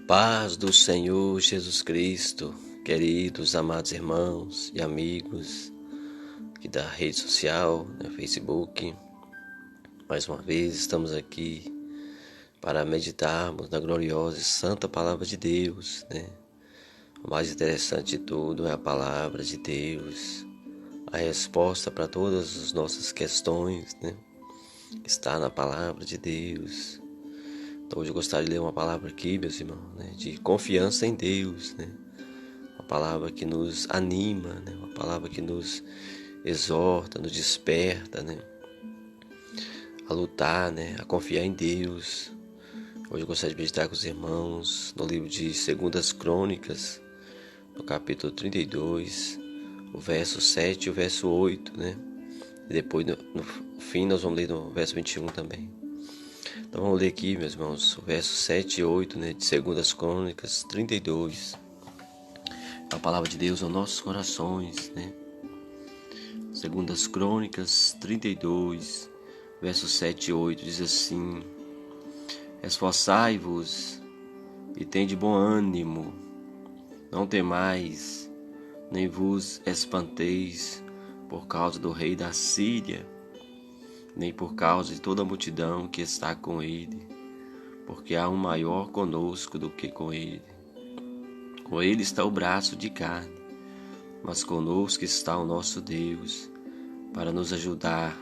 Paz do Senhor Jesus Cristo, queridos, amados irmãos e amigos aqui da rede social, Facebook. Mais uma vez estamos aqui para meditarmos na gloriosa e santa palavra de Deus, O mais interessante de tudo é a palavra de Deus, a resposta para todas as nossas questões, está na palavra de Deus. Então hoje eu gostaria de ler uma palavra aqui, meus irmãos, de confiança em Deus, Uma palavra que nos anima, Uma palavra que nos exorta, nos desperta, A lutar, a confiar em Deus. Hoje eu gostaria de meditar com os irmãos no livro de 2 Crônicas, no capítulo 32, o verso 7 e o verso 8, E depois no fim nós vamos ler no verso 21 também. Então vamos ler aqui, meus irmãos, o verso 7 e 8, de 2 Crônicas 32. A palavra de Deus aos nossos corações, 2 Crônicas 32, versos 7 e 8, diz assim: Esforçai-vos e tende bom ânimo, não temais, nem vos espanteis por causa do rei da Síria, nem por causa de toda a multidão que está com ele, porque há um maior conosco do que com ele. Com ele está o braço de carne, mas conosco está o nosso Deus, para nos ajudar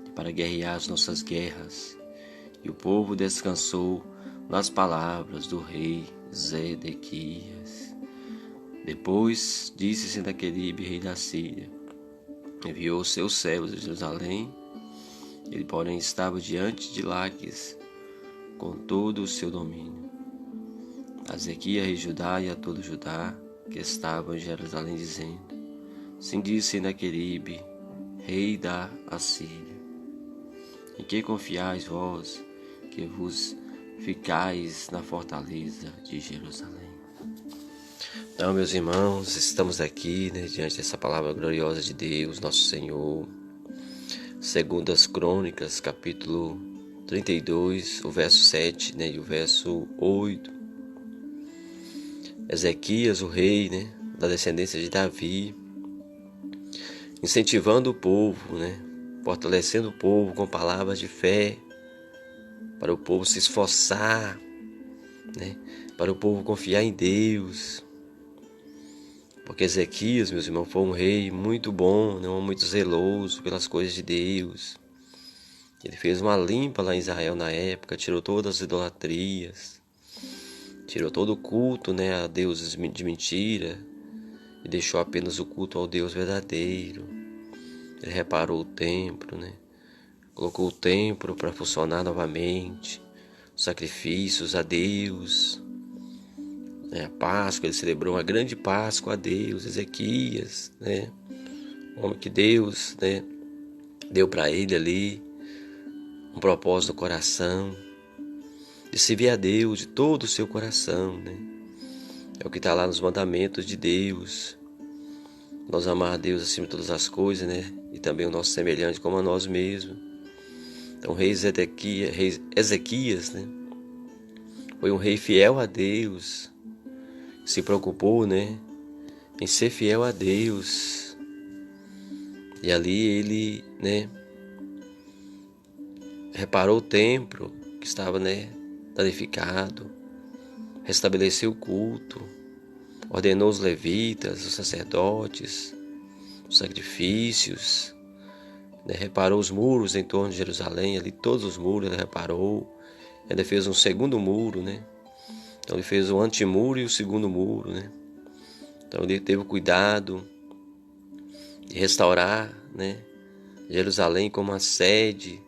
e para guerrear as nossas guerras. E o povo descansou nas palavras do rei Zedequias. Depois disse Senaqueribe, rei da Síria, enviou seus servos de Jerusalém. Ele, porém, estava diante de Laquis, com todo o seu domínio. A Ezequias, rei de Judá, e a todo Judá, que estavam em Jerusalém, dizendo: Assim disse Senaqueribe, rei da Assíria: Em que confiais vós, que vos ficais na fortaleza de Jerusalém? Então, meus irmãos, estamos aqui, diante dessa palavra gloriosa de Deus, nosso Senhor. 2 Crônicas, capítulo 32, o verso 7, e o verso 8. Ezequias, o rei, da descendência de Davi, incentivando o povo, fortalecendo o povo com palavras de fé, para o povo se esforçar, para o povo confiar em Deus. Porque Ezequias, meus irmãos, foi um rei muito bom, muito zeloso pelas coisas de Deus. Ele fez uma limpa lá em Israel na época, tirou todas as idolatrias, tirou todo o culto a deuses de mentira e deixou apenas o culto ao Deus verdadeiro. Ele reparou o templo, colocou o templo para funcionar novamente, sacrifícios a Deus. A Páscoa, ele celebrou uma grande Páscoa a Deus, Ezequias, o homem que Deus, deu para ele ali um propósito no coração, de servir a Deus de todo o seu coração, É o que está lá nos mandamentos de Deus. Nós amar a Deus acima de todas as coisas, E também o nosso semelhante como a nós mesmos. Então o rei Ezequias, foi um rei fiel a Deus, se preocupou, em ser fiel a Deus. E ali ele, reparou o templo que estava, danificado, restabeleceu o culto, ordenou os levitas, os sacerdotes, os sacrifícios, reparou os muros em torno de Jerusalém, ali todos os muros ele reparou. Ele fez um segundo muro, Então ele fez o antemuro e o segundo muro, Então ele teve o cuidado de restaurar, Jerusalém como a sede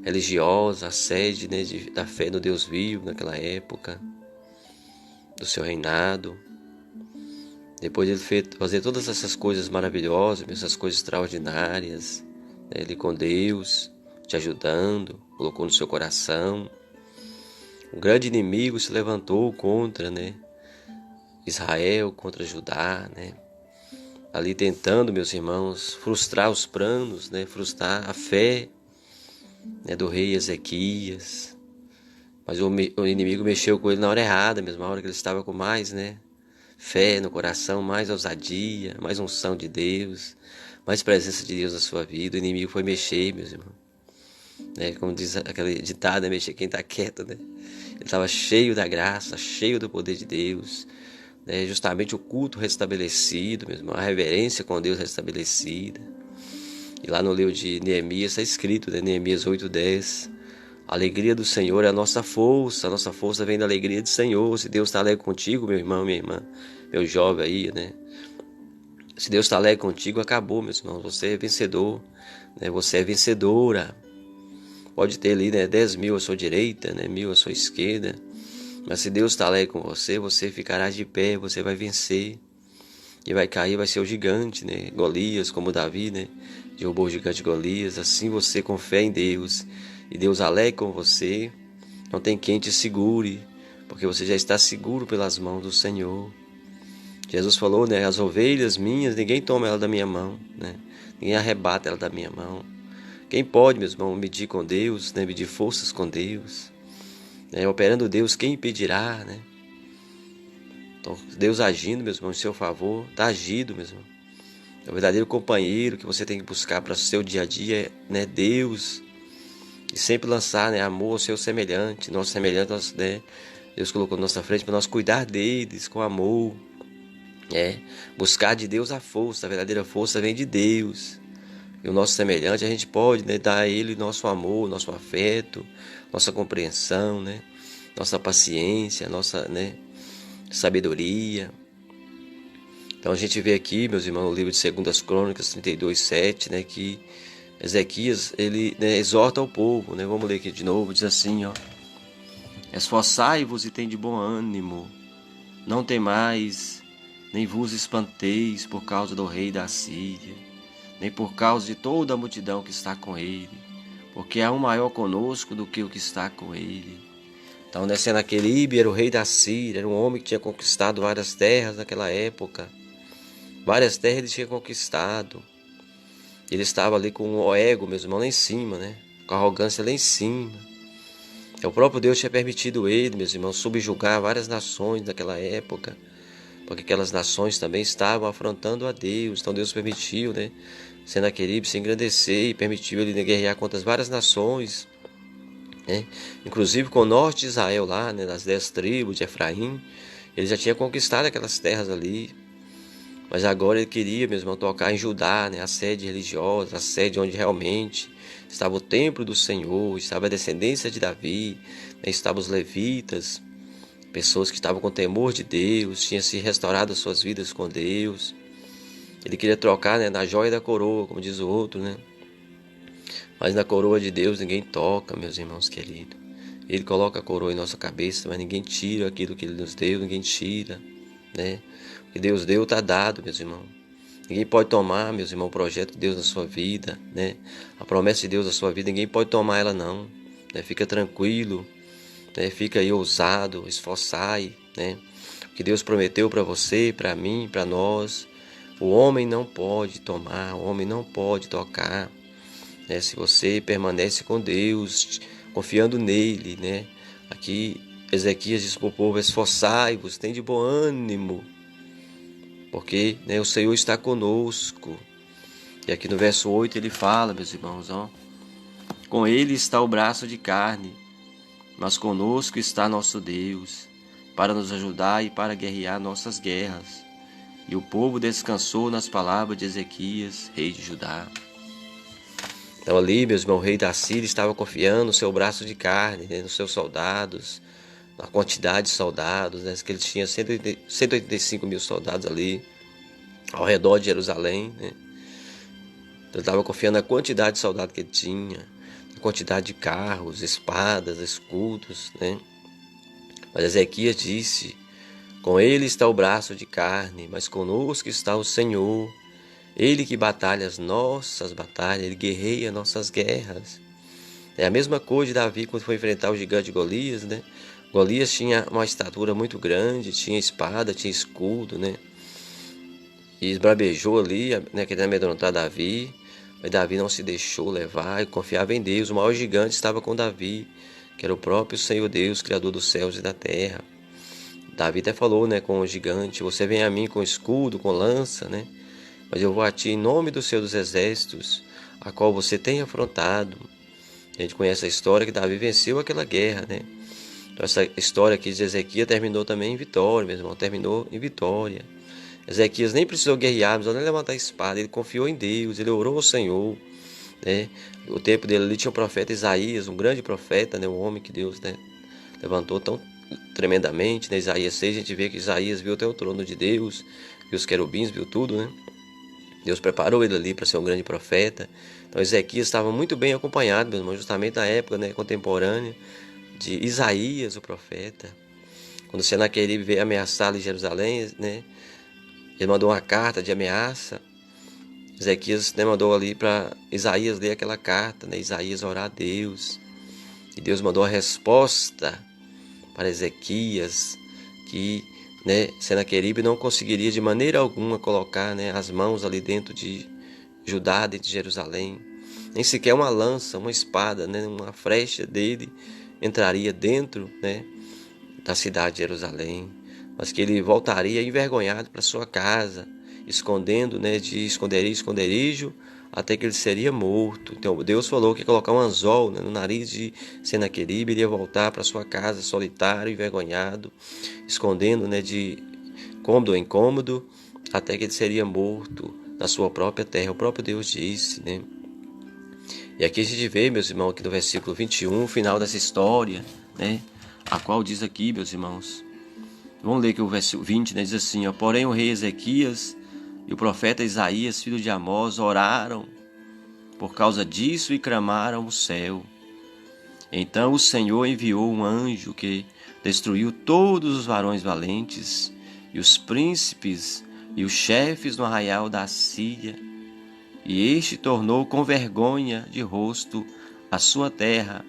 religiosa, a sede, da fé no Deus vivo naquela época, do seu reinado. Depois ele fez fazer todas essas coisas maravilhosas, essas coisas extraordinárias, ele com Deus, te ajudando, colocou no seu coração. Um grande inimigo se levantou contra, Israel, contra Judá, Ali tentando, meus irmãos, frustrar os planos, frustrar a fé, do rei Ezequias. Mas o inimigo mexeu com ele na hora errada mesmo, na hora que ele estava com mais, né, fé no coração, mais ousadia, mais unção de Deus, mais presença de Deus na sua vida. O inimigo foi mexer, meus irmãos. Né, como diz aquele ditado, é mexer quem está quieto, né? Ele estava cheio da graça, cheio do poder de Deus, né? Justamente o culto restabelecido, meu irmão, a reverência com Deus restabelecida. E lá no livro de Neemias está escrito, né? Neemias 8:10, a alegria do Senhor é a nossa força vem da alegria do Senhor. Se Deus está alegre contigo, meu irmão, minha irmã, meu jovem aí, né? Se Deus está alegre contigo, acabou, meus irmãos, você é vencedor, né? Você é vencedora. Pode ter ali, né, 10 mil à sua direita, né, 1000 à sua esquerda, mas se Deus está alegre com você, você ficará de pé, você vai vencer. E vai cair, vai ser o gigante, né, Golias, como Davi, né, derrubou o gigante Golias. Assim você, com fé em Deus, e Deus alegre com você, não tem quem te segure, porque você já está seguro pelas mãos do Senhor. Jesus falou, né, as ovelhas minhas, ninguém toma ela da minha mão, né, ninguém arrebata ela da minha mão. Quem pode, meus irmãos, medir com Deus, né? Medir forças com Deus, né? Operando Deus, quem impedirá, né? Então, Deus agindo, meus irmãos, em seu favor, está agido, meus irmãos. É o verdadeiro companheiro que você tem que buscar para o seu dia a dia, né? Deus. E sempre lançar, né, amor ao seu semelhante, nosso semelhante, nosso, né? Deus colocou na nossa frente para nós cuidar deles com amor. Buscar de Deus a força, a verdadeira força vem de Deus. E o nosso semelhante, a gente pode, né, dar a ele nosso amor, nosso afeto, nossa compreensão, né, nossa paciência, nossa, né, sabedoria. Então a gente vê aqui, meus irmãos, no livro de 2 Crônicas 32:7, né, que Ezequias, ele, né, exorta ao povo, né, vamos ler aqui de novo, diz assim, ó: esforçai-vos e tende bom ânimo, não temais, nem vos espanteis por causa do rei da Síria, nem por causa de toda a multidão que está com ele, porque há um maior conosco do que o que está com ele. Então, né, Senaqueribe era o rei da Síria, era um homem que tinha conquistado várias terras naquela época. Várias terras ele tinha conquistado. Ele estava ali com o ego, meus irmãos, lá em cima, né? Com a arrogância lá em cima. O próprio Deus tinha permitido ele, meus irmãos, subjugar várias nações naquela época, porque aquelas nações também estavam afrontando a Deus. Então Deus permitiu, né, Senaqueribe se engrandecer e permitiu ele guerrear contra as várias nações, né? Inclusive com o norte de Israel lá, né, das 10 tribos de Efraim, ele já tinha conquistado aquelas terras ali. Mas agora ele queria, meu irmão, tocar em Judá, né, a sede religiosa, a sede onde realmente estava o templo do Senhor, estava a descendência de Davi, né, estavam os levitas, pessoas que estavam com temor de Deus, tinham se restaurado as suas vidas com Deus. Ele queria trocar, né, na joia da coroa, como diz o outro, né? Mas na coroa de Deus ninguém toca, meus irmãos queridos. Ele coloca a coroa em nossa cabeça, mas ninguém tira aquilo que Ele nos deu, ninguém tira, né? O que Deus deu está dado, meus irmãos. Ninguém pode tomar, meus irmãos, o projeto de Deus na sua vida, né? A promessa de Deus na sua vida, ninguém pode tomar ela não, né? Fica tranquilo, né? Fica aí ousado, esforçai, né? O que Deus prometeu para você, para mim, para nós, o homem não pode tomar, o homem não pode tocar, né? Se você permanece com Deus, confiando nele, né? Aqui Ezequias diz para o povo: esforçai-vos, tem de bom ânimo, porque, né, o Senhor está conosco. E aqui no verso 8 ele fala, meus irmãos, ó: com ele está o braço de carne, mas conosco está nosso Deus, para nos ajudar e para guerrear nossas guerras. E o povo descansou nas palavras de Ezequias, rei de Judá. Então ali, meus irmãos, o rei da Síria estava confiando no seu braço de carne, né, nos seus soldados, na quantidade de soldados, né, que ele tinha 185 mil soldados ali, ao redor de Jerusalém, né. Então, ele estava confiando na quantidade de soldados que ele tinha, na quantidade de carros, espadas, escudos, né. Mas Ezequias disse: com ele está o braço de carne, mas conosco está o Senhor. Ele que batalha as nossas batalhas, ele guerreia nossas guerras. É a mesma coisa de Davi quando foi enfrentar o gigante Golias, né? Golias tinha uma estatura muito grande, tinha espada, tinha escudo, né? E esbravejou ali, né, querendo amedrontar Davi. Mas Davi não se deixou levar e confiava em Deus. O maior gigante estava com Davi, que era o próprio Senhor Deus, Criador dos céus e da terra. Davi até falou, né, com o gigante: você vem a mim com escudo, com lança, né? Mas eu vou a ti em nome do Senhor dos exércitos, a qual você tem afrontado. A gente conhece a história que Davi venceu aquela guerra, né? Então essa história aqui de Ezequias terminou também em vitória, meu irmão, terminou em vitória. Ezequias nem precisou guerrear, não precisou nem levantar a espada, ele confiou em Deus, ele orou ao Senhor, né? O tempo dele ali tinha o profeta Isaías, um grande profeta, né? Um homem que Deus, né, levantou tão tremendamente, né? Isaías 6, a gente vê que Isaías viu até o trono de Deus, viu os querubins, viu tudo, né? Deus preparou ele ali para ser um grande profeta. Então Ezequias estava muito bem acompanhado, meu irmão, justamente na época, né, contemporânea de Isaías, o profeta. Quando Senaqueribe veio ameaçá-lo em Jerusalém, né, ele mandou uma carta de ameaça. Ezequias, né, mandou ali para Isaías ler aquela carta, né, Isaías orar a Deus. E Deus mandou a resposta para Ezequias, que, né, Senaqueribe não conseguiria de maneira alguma colocar, né, as mãos ali dentro de Judá, dentro de Jerusalém. Nem sequer uma lança, uma espada, né, uma flecha dele entraria dentro, né, da cidade de Jerusalém, mas que ele voltaria envergonhado para sua casa, escondendo, né, de esconderijo em esconderijo, até que ele seria morto. Então Deus falou que ia colocar um anzol, né, no nariz de Senaqueribe, ele ia voltar para sua casa solitário, envergonhado, escondendo, né, de cômodo em cômodo, até que ele seria morto na sua própria terra. O próprio Deus disse, né? E aqui a gente vê, meus irmãos, aqui no versículo 21, o final dessa história, né? A qual diz aqui, meus irmãos, vamos ler aqui o versículo 20, né? Diz assim, ó: porém o rei Ezequias e o profeta Isaías, filho de Amós, oraram por causa disso e clamaram o céu. Então o Senhor enviou um anjo que destruiu todos os varões valentes e os príncipes e os chefes no arraial da Síria, e este tornou com vergonha de rosto a sua terra,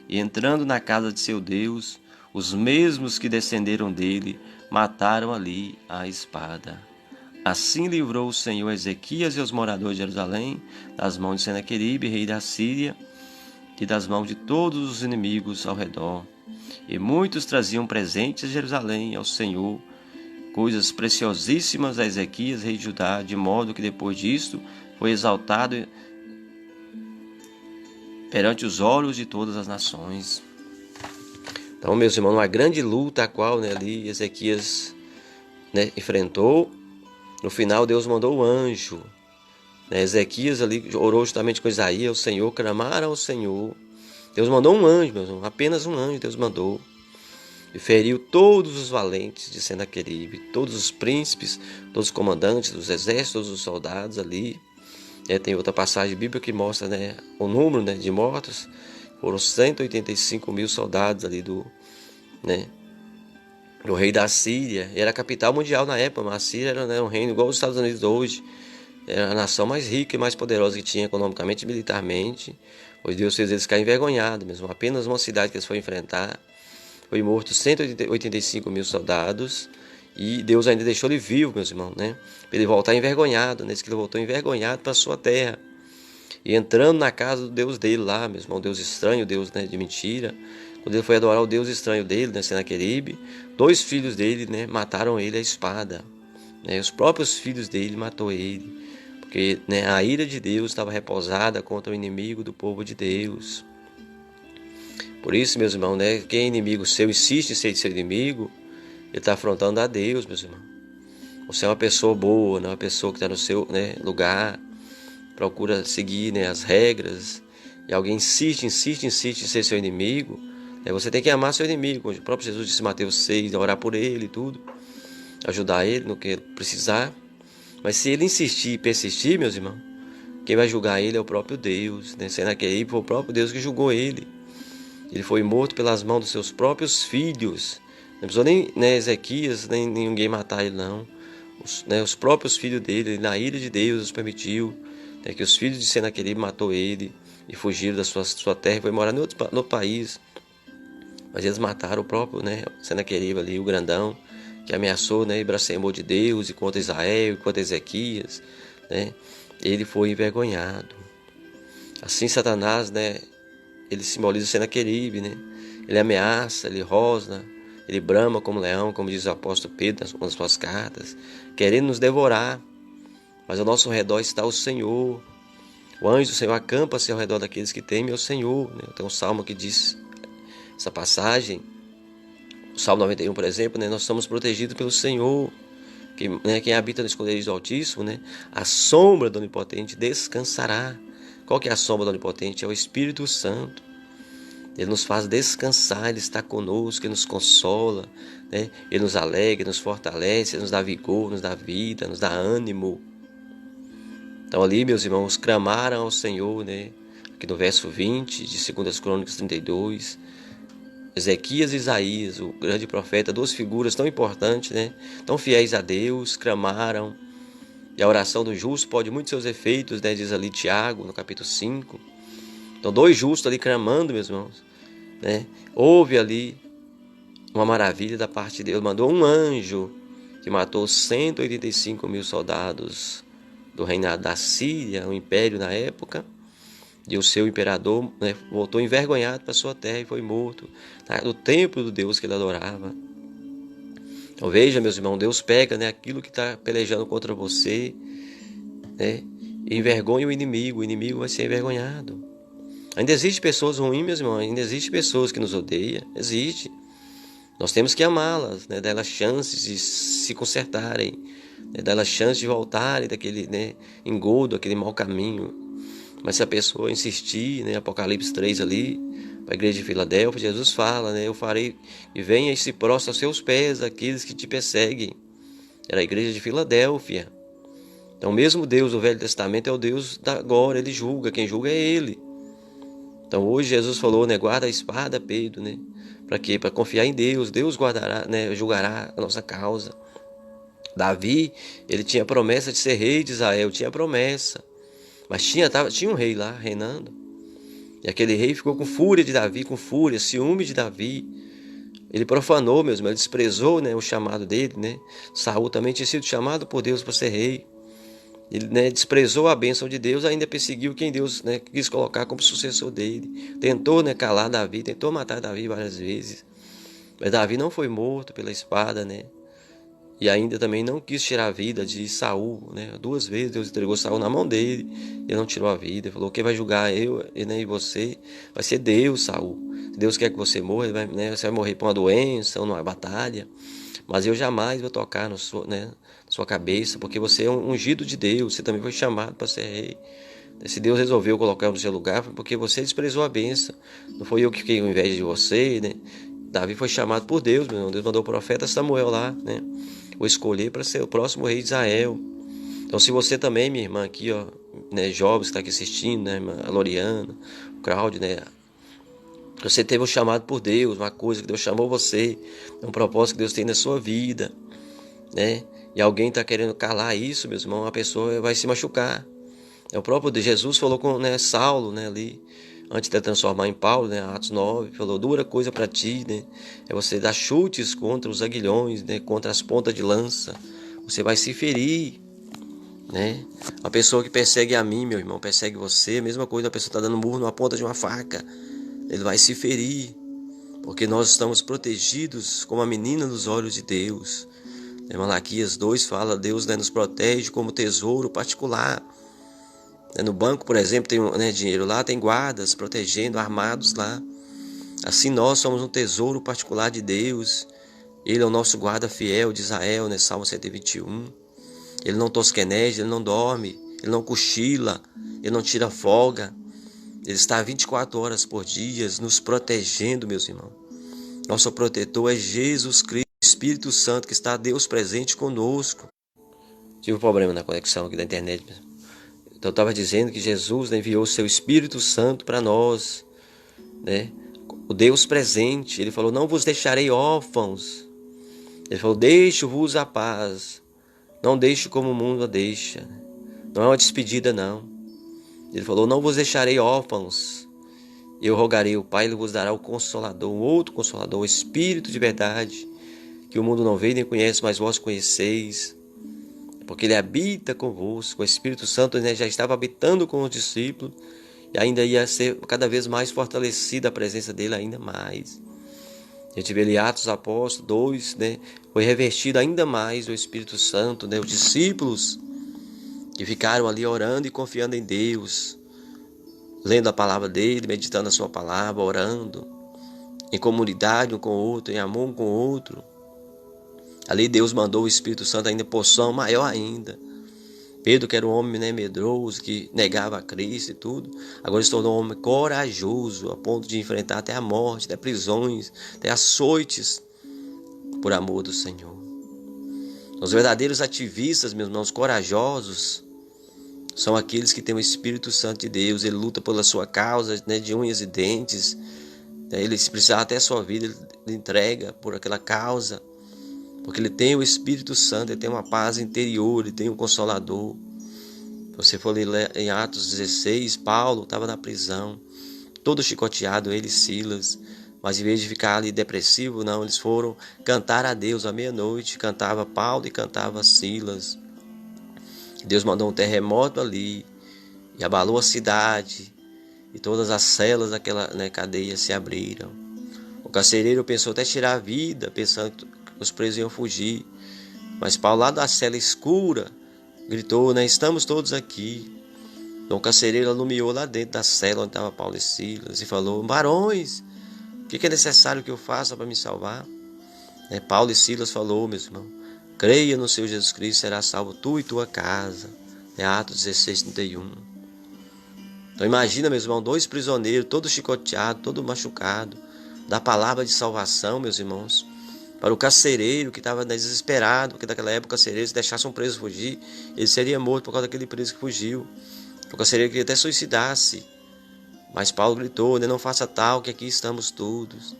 e entrando na casa de seu Deus, os mesmos que descenderam dele mataram ali a espada. Assim livrou o Senhor Ezequias e os moradores de Jerusalém das mãos de Senaqueribe, rei da Síria, e das mãos de todos os inimigos ao redor. E muitos traziam presentes a Jerusalém ao Senhor, coisas preciosíssimas a Ezequias, rei de Judá, de modo que depois disto foi exaltado perante os olhos de todas as nações. Então, meus irmãos, uma grande luta a qual, né, ali Ezequias, né, enfrentou. No final Deus mandou o anjo, né? Ezequias ali orou justamente com Isaías, o Senhor, clamaram ao Senhor. Deus mandou um anjo, meus irmãos, apenas um anjo Deus mandou. E feriu todos os valentes de Senaqueribe, todos os príncipes, todos os comandantes dos exércitos, todos os soldados ali. Tem outra passagem bíblica que mostra, né, o número, né, de mortos. Foram 185 mil soldados ali do rei da Síria. Era a capital mundial na época, mas a Síria era, né, um reino igual aos Estados Unidos hoje. Era a nação mais rica e mais poderosa que tinha economicamente e militarmente. Pois Deus fez eles ficarem envergonhados mesmo. Apenas uma cidade que eles foram enfrentar. Foi morto 185 mil soldados. E Deus ainda deixou ele vivo, meus irmãos, né? Para ele voltar envergonhado, né? Diz que ele voltou envergonhado para a sua terra. E entrando na casa do Deus dele lá, meu irmão, Deus estranho, Deus, né, de mentira. Quando ele foi adorar o Deus estranho dele, né, Senaqueribe, 2 filhos dele, né, mataram ele à espada. Né? Os próprios filhos dele matou ele. Porque, né, a ira de Deus estava repousada contra o inimigo do povo de Deus. Por isso, meus irmãos, né, quem é inimigo seu insiste em ser seu inimigo, ele está afrontando a Deus, meus irmãos. Você é uma pessoa boa, não é uma pessoa que está no seu, né, lugar, procura seguir, né, as regras, e alguém insiste em ser seu inimigo, né, você tem que amar seu inimigo. O próprio Jesus disse em Mateus 6, orar por ele e tudo, ajudar ele no que ele precisar. Mas se ele insistir e persistir, meus irmãos, quem vai julgar ele é o próprio Deus, né? Senaqueribe foi o próprio Deus que julgou ele. Ele foi morto pelas mãos dos seus próprios filhos. Não precisou nem, né, Ezequias, nem ninguém matar ele, não. Os próprios filhos dele, na ira de Deus, os permitiu, né, que os filhos de Senaqueribe matou ele e fugiram da sua terra e foi morar no outro país. Mas eles mataram o próprio, né, Senaqueribe ali, o grandão, que ameaçou, né, e blasfemou de Deus e contra Israel e contra Ezequias, né? Ele foi envergonhado. Assim Satanás, né, ele simboliza Senaqueribe, né? Ele ameaça, ele rosna, ele brama como leão, como diz o apóstolo Pedro nas suas cartas, querendo nos devorar. Mas ao nosso redor está o Senhor. O anjo do Senhor acampa-se ao redor daqueles que temem ao Senhor. Tem um salmo que diz essa passagem. O Salmo 91, por exemplo, nós somos protegidos pelo Senhor. Quem habita no esconderijo do Altíssimo, a sombra do Onipotente descansará. Qual que é a sombra do Onipotente? É o Espírito Santo. Ele nos faz descansar, Ele está conosco, Ele nos consola, Ele nos alegra, nos fortalece, Ele nos dá vigor, nos dá vida, nos dá ânimo. Então ali, meus irmãos, clamaram ao Senhor, aqui no verso 20 de 2 Crônicas 32, Ezequias e Isaías, o grande profeta, duas figuras tão importantes, tão fiéis a Deus, clamaram. E a oração do justo pode muitos seus efeitos, diz ali Tiago, no capítulo 5. Então, dois justos ali clamando, meus irmãos. Houve ali uma maravilha da parte de Deus. Mandou um anjo que matou 185 mil soldados do reinado da Síria, o império na época. E o seu imperador voltou envergonhado para sua terra e foi morto no templo do Deus que ele adorava. Então veja, meus irmãos, Deus pega aquilo que está pelejando contra você, e envergonha o inimigo vai ser envergonhado. Ainda existe pessoas ruins, meus irmãos, ainda existe pessoas que nos odeiam, existe. Nós temos que amá-las, dar elas chances de se consertarem, dar elas chances de voltarem daquele engodo, aquele mau caminho. Mas se a pessoa insistir, Apocalipse 3 ali, para a igreja de Filadélfia, Jesus fala, eu farei e venha e se prostre aos seus pés aqueles que te perseguem. Era a igreja de Filadélfia. Então mesmo Deus do Velho Testamento é o Deus da agora, Ele julga, quem julga é Ele. Então hoje Jesus falou, guarda a espada, Pedro, para quê? Para confiar em Deus. Deus guardará, julgará a nossa causa. Davi, ele tinha a promessa de ser rei de Israel, tinha a promessa. Mas tinha um rei lá reinando. E aquele rei ficou com fúria de Davi, com fúria, ciúme de Davi. Ele profanou mesmo, ele desprezou o chamado dele. Saul também tinha sido chamado por Deus para ser rei. Ele desprezou a bênção de Deus, ainda perseguiu quem Deus quis colocar como sucessor dele. Tentou calar Davi, tentou matar Davi várias vezes. Mas Davi não foi morto pela espada, E ainda também não quis tirar a vida de Saul, 2 vezes Deus entregou Saul na mão dele, ele não tirou a vida. Ele falou, quem vai julgar eu e você vai ser Deus, Saul. Se Deus quer que você morra, você vai morrer por uma doença ou numa batalha. Mas eu jamais vou tocar na sua cabeça, porque você é um ungido de Deus, você também foi chamado para ser rei. Se Deus resolveu colocar no seu lugar, foi porque você desprezou a bênção. Não foi eu que fiquei com inveja de você, Davi foi chamado por Deus, meu irmão. Deus mandou o profeta Samuel lá, o escolher para ser o próximo rei de Israel. Então se você também, minha irmã aqui, jovens que está aqui assistindo, a Loriana, o Cláudio, você teve um chamado por Deus, uma coisa que Deus chamou você, um propósito que Deus tem na sua vida, e alguém está querendo calar isso, meus irmãos, a pessoa vai se machucar. O próprio Jesus falou com Saulo, ali, antes de transformar em Paulo, Atos 9, falou, dura coisa para ti, é você dar chutes contra os aguilhões, contra as pontas de lança, você vai se ferir, A pessoa que persegue a mim, meu irmão, persegue você, a mesma coisa, a pessoa está dando murro numa ponta de uma faca, ele vai se ferir, porque nós estamos protegidos como a menina nos olhos de Deus. Malaquias 2 fala, Deus nos protege como tesouro particular. No banco, por exemplo, tem dinheiro lá, tem guardas protegendo, armados lá. Assim nós somos um tesouro particular de Deus. Ele é o nosso guarda fiel de Israel, Salmo 121. Ele não tosqueneja, ele não dorme, ele não cochila, ele não tira folga. Ele está 24 horas por dia nos protegendo, meus irmãos. Nosso protetor é Jesus Cristo, Espírito Santo, que está Deus presente conosco. Tive um problema na conexão aqui da internet. Então eu estava dizendo que Jesus enviou o seu Espírito Santo para nós, O Deus presente. Ele falou, não vos deixarei órfãos. Ele falou, deixo-vos a paz. Não deixo como o mundo a deixa. Não é uma despedida, não. Ele falou, não vos deixarei órfãos. Eu rogarei o Pai, Ele vos dará o Consolador, um outro Consolador, o Espírito de verdade, que o mundo não vê nem conhece, mas vós conheceis, porque Ele habita convosco. O Espírito Santo já estava habitando com os discípulos, e ainda ia ser cada vez mais fortalecida a presença dele, ainda mais. A gente vê ali Atos dos Apóstolos 2, né? Foi revestido ainda mais o Espírito Santo, né? Os discípulos que ficaram ali orando e confiando em Deus, lendo a palavra dele, meditando a sua palavra, orando, em comunidade um com o outro, em amor um com o outro. Ali Deus mandou o Espírito Santo ainda porção maior ainda. Pedro, que era um homem, né, medroso, que negava a Cristo e tudo, agora se tornou um homem corajoso, a ponto de enfrentar até a morte, até prisões, até açoites, por amor do Senhor. Os verdadeiros ativistas, meus irmãos, corajosos, são aqueles que têm o Espírito Santo de Deus. Ele luta pela sua causa, né, de unhas e dentes. Ele, se precisar até a sua vida, ele entrega por aquela causa. Porque ele tem o Espírito Santo, ele tem uma paz interior, ele tem um Consolador. Se você for ler em Atos 16, Paulo estava na prisão, todo chicoteado, ele e Silas. Mas em vez de ficar ali depressivo, não, eles foram cantar a Deus à meia-noite. Cantava Paulo e cantava Silas. Deus mandou um terremoto ali e abalou a cidade. E todas as celas daquela, né, cadeia se abriram. O carcereiro pensou até tirar a vida, pensando que os presos iam fugir. Mas Paulo, lá da cela escura, gritou, né, estamos todos aqui. Então o carcereiro alumiou lá dentro da cela onde estava Paulo e Silas e falou, varões, o que é necessário que eu faça para me salvar? Paulo e Silas falou, meus irmãos, creia no Senhor Jesus Cristo, será salvo tu e tua casa. Atos 16, 31. Então imagina, meus irmãos, dois prisioneiros, todos chicoteados, todos machucados, da palavra de salvação, meus irmãos, para o carcereiro que estava desesperado, porque naquela época o carcereiro, se deixasse um preso fugir, ele seria morto por causa daquele preso que fugiu. O carcereiro queria até suicidar-se, mas Paulo gritou, né, não faça tal, que aqui estamos todos.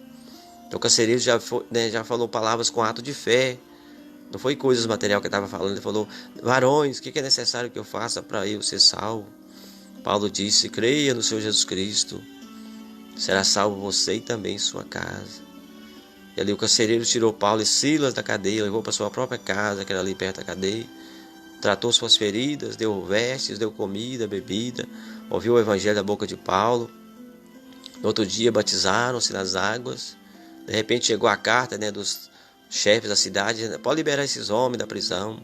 Então o carcereiro já falou palavras com ato de fé, não foi coisas material que ele estava falando, ele falou, varões, o que é necessário que eu faça para eu ser salvo? Paulo disse, creia no Senhor Jesus Cristo, será salvo você e também sua casa. E ali o carcereiro tirou Paulo e Silas da cadeia, levou para sua própria casa, que era ali perto da cadeia, tratou suas feridas, deu vestes, deu comida, bebida, ouviu o evangelho da boca de Paulo. No outro dia batizaram-se nas águas. De repente chegou a carta, né, dos chefes da cidade, pode liberar esses homens da prisão.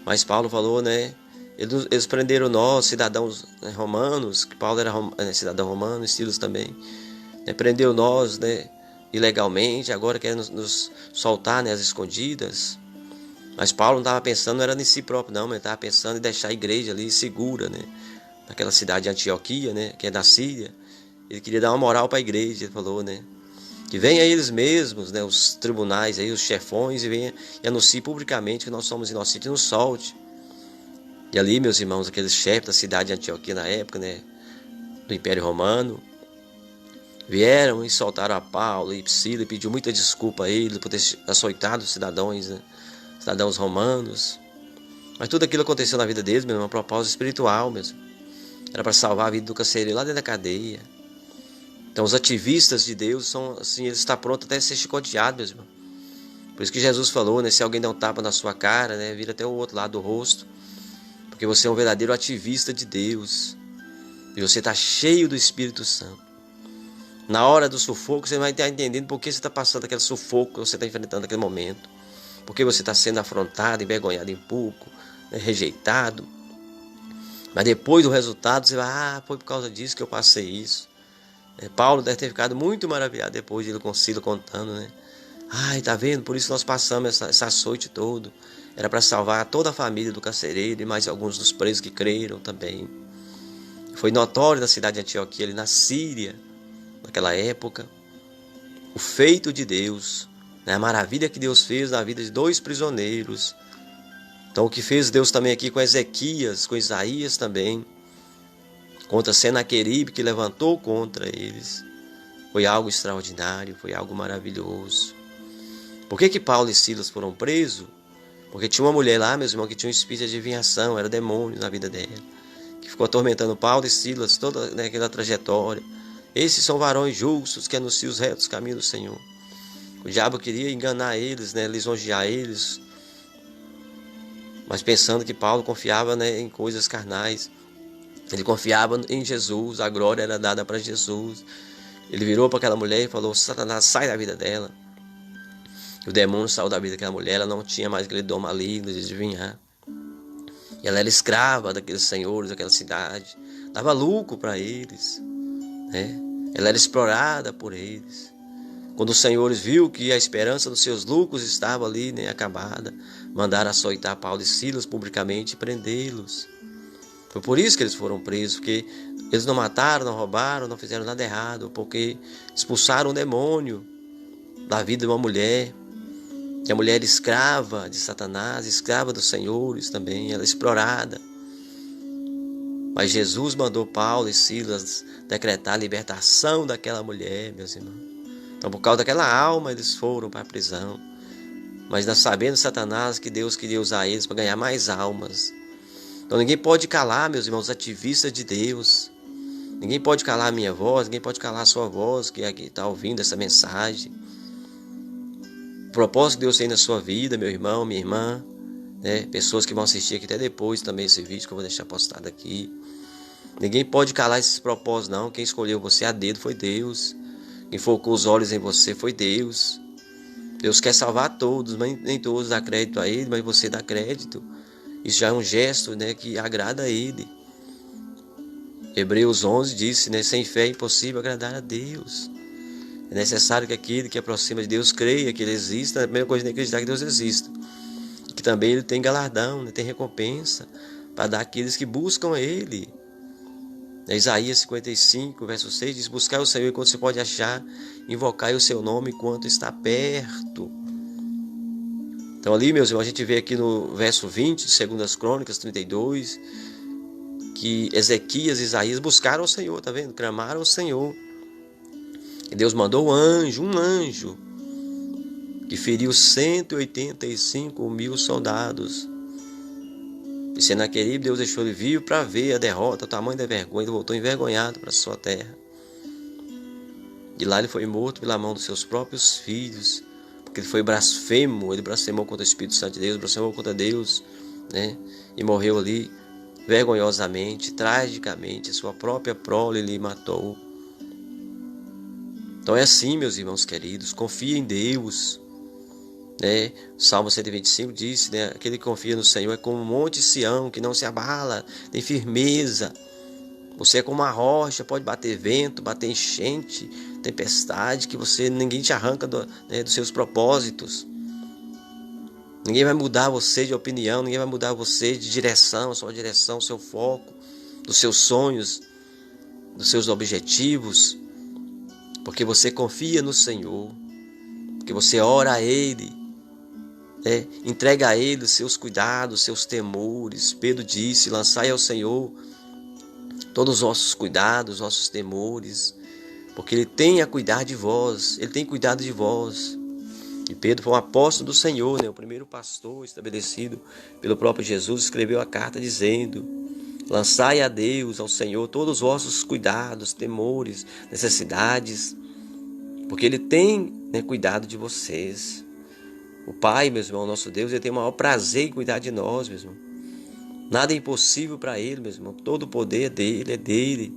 Mas Paulo falou, né, eles prenderam nós, cidadãos romanos, que Paulo era cidadão romano, e Silas também, né, prendeu nós, né, ilegalmente, agora quer nos soltar, né, às escondidas. Mas Paulo não estava pensando, não era em si próprio não, mas ele estava pensando em deixar a igreja ali segura, né, naquela cidade de Antioquia, né, que é da Síria. Ele queria dar uma moral para a igreja, ele falou, né, que venha eles mesmos, né, os tribunais, aí, os chefões, e venha e anuncie publicamente que nós somos inocentes e nos solte. E ali, meus irmãos, aqueles chefes da cidade de Antioquia na época, né, do Império Romano, vieram e soltaram a Paulo e Silas e pediu muita desculpa a eles por ter açoitado os cidadãos, né, cidadãos romanos. Mas tudo aquilo aconteceu na vida deles, meu irmão, um propósito espiritual mesmo. Era para salvar a vida do carcereiro lá dentro da cadeia. Então os ativistas de Deus são assim, eles estão prontos até a ser chicoteados, meus irmãos. Por isso que Jesus falou, né, se alguém der um tapa na sua cara, né, vira até o outro lado do rosto. Porque você é um verdadeiro ativista de Deus. E você está cheio do Espírito Santo. Na hora do sufoco, você vai estar entendendo por que você está passando aquele sufoco que você está enfrentando naquele momento. Porque você está sendo afrontado, envergonhado em público, né, rejeitado. Mas depois do resultado, você vai, foi por causa disso que eu passei isso. Paulo deve ter ficado muito maravilhado depois de ele com Silas contando, né? Ai, tá vendo? Por isso nós passamos essa açoite todo. Era para salvar toda a família do carcereiro e mais alguns dos presos que creram também. Foi notório na cidade de Antioquia, ali na Síria, naquela época, o feito de Deus, né? A maravilha que Deus fez na vida de dois prisioneiros. Então o que fez Deus também aqui com Ezequias, com Isaías também, contra Senaqueribe, que levantou contra eles, foi algo extraordinário, foi algo maravilhoso. Por que Paulo e Silas foram presos? Porque tinha uma mulher lá, meus irmãos, que tinha um espírito de adivinhação, era demônio na vida dela, que ficou atormentando Paulo e Silas toda, né, aquela trajetória. Esses são varões justos que anunciam os retos caminhos do Senhor. O diabo queria enganar eles, né, lisonjear eles, mas pensando que Paulo confiava, né, em coisas carnais. Ele confiava em Jesus, a glória era dada para Jesus. Ele virou para aquela mulher e falou, Satanás, sai da vida dela. O demônio saiu da vida daquela mulher, ela não tinha mais aquele dom maligno de adivinhar. E ela era escrava daqueles senhores, daquela cidade. Dava lucro para eles, né? Ela era explorada por eles. Quando os senhores viu que a esperança dos seus lucros estava ali, né, acabada, mandaram açoitar Paulo e Silas publicamente e prendê-los. Foi por isso que eles foram presos, porque eles não mataram, não roubaram, não fizeram nada errado, porque expulsaram um demônio da vida de uma mulher. E a mulher era escrava de Satanás, escrava dos senhores também, ela é explorada. Mas Jesus mandou Paulo e Silas decretar a libertação daquela mulher, meus irmãos. Então, por causa daquela alma, eles foram para a prisão. Mas nós sabendo, Satanás, que Deus queria usar eles para ganhar mais almas. Então, ninguém pode calar, meus irmãos, os ativistas de Deus. Ninguém pode calar a minha voz, ninguém pode calar a sua voz, que está ouvindo essa mensagem. O propósito que Deus tem na sua vida, meu irmão, minha irmã, né? Pessoas que vão assistir aqui até depois também esse vídeo que eu vou deixar postado aqui. Ninguém pode calar esses propósitos, não. Quem escolheu você a dedo foi Deus. Quem focou os olhos em você foi Deus. Deus quer salvar todos, mas nem todos dão crédito a Ele, mas você dá crédito. Isso já é um gesto, né, que agrada a Ele. Hebreus 11 disse, né, sem fé é impossível agradar a Deus. É necessário que aquele que aproxima de Deus creia que Ele existe. A primeira coisa é acreditar que Deus existe. E que também Ele tem galardão, né, tem recompensa para dar àqueles que buscam Ele. Isaías 55, verso 6 diz: buscai o Senhor enquanto se pode achar, invocai o seu nome enquanto está perto. Então ali, meus irmãos, a gente vê aqui no verso 20 de 2 Crônicas 32, que Ezequias e Isaías buscaram o Senhor, tá vendo? Clamaram ao Senhor. E Deus mandou um anjo, que feriu 185.000 soldados. E Senaqueribe, Deus deixou ele vivo para ver a derrota, o tamanho da vergonha. Ele voltou envergonhado para a sua terra. De lá ele foi morto pela mão dos seus próprios filhos, porque ele foi blasfemo, ele blasfemou contra o Espírito Santo de Deus, blasfemou contra Deus, né? E morreu ali vergonhosamente, tragicamente. A sua própria prole lhe matou. Então é assim, meus irmãos queridos, confie em Deus. Né? Salmo 125 diz, né? Aquele que confia no Senhor é como um monte Sião, que não se abala, tem firmeza. Você é como uma rocha, pode bater vento, bater enchente, tempestade, que ninguém te arranca dos seus propósitos. Ninguém vai mudar você de opinião, ninguém vai mudar você de direção, a sua direção, o seu foco, dos seus sonhos, dos seus objetivos, porque você confia no Senhor, porque você ora a Ele, entrega a Ele os seus cuidados, os seus temores. Pedro disse: lançai ao Senhor todos os vossos cuidados, os vossos temores, porque Ele tem a cuidar de vós, Ele tem cuidado de vós. E Pedro foi um apóstolo do Senhor, né? O primeiro pastor estabelecido pelo próprio Jesus, escreveu a carta dizendo: lançai a Deus, ao Senhor, todos os vossos cuidados, temores, necessidades, porque Ele tem, né, cuidado de vocês. O Pai, meu irmão, nosso Deus, Ele tem o maior prazer em cuidar de nós, meu irmão. Nada é impossível para Ele, meu irmão. Todo o poder é dele,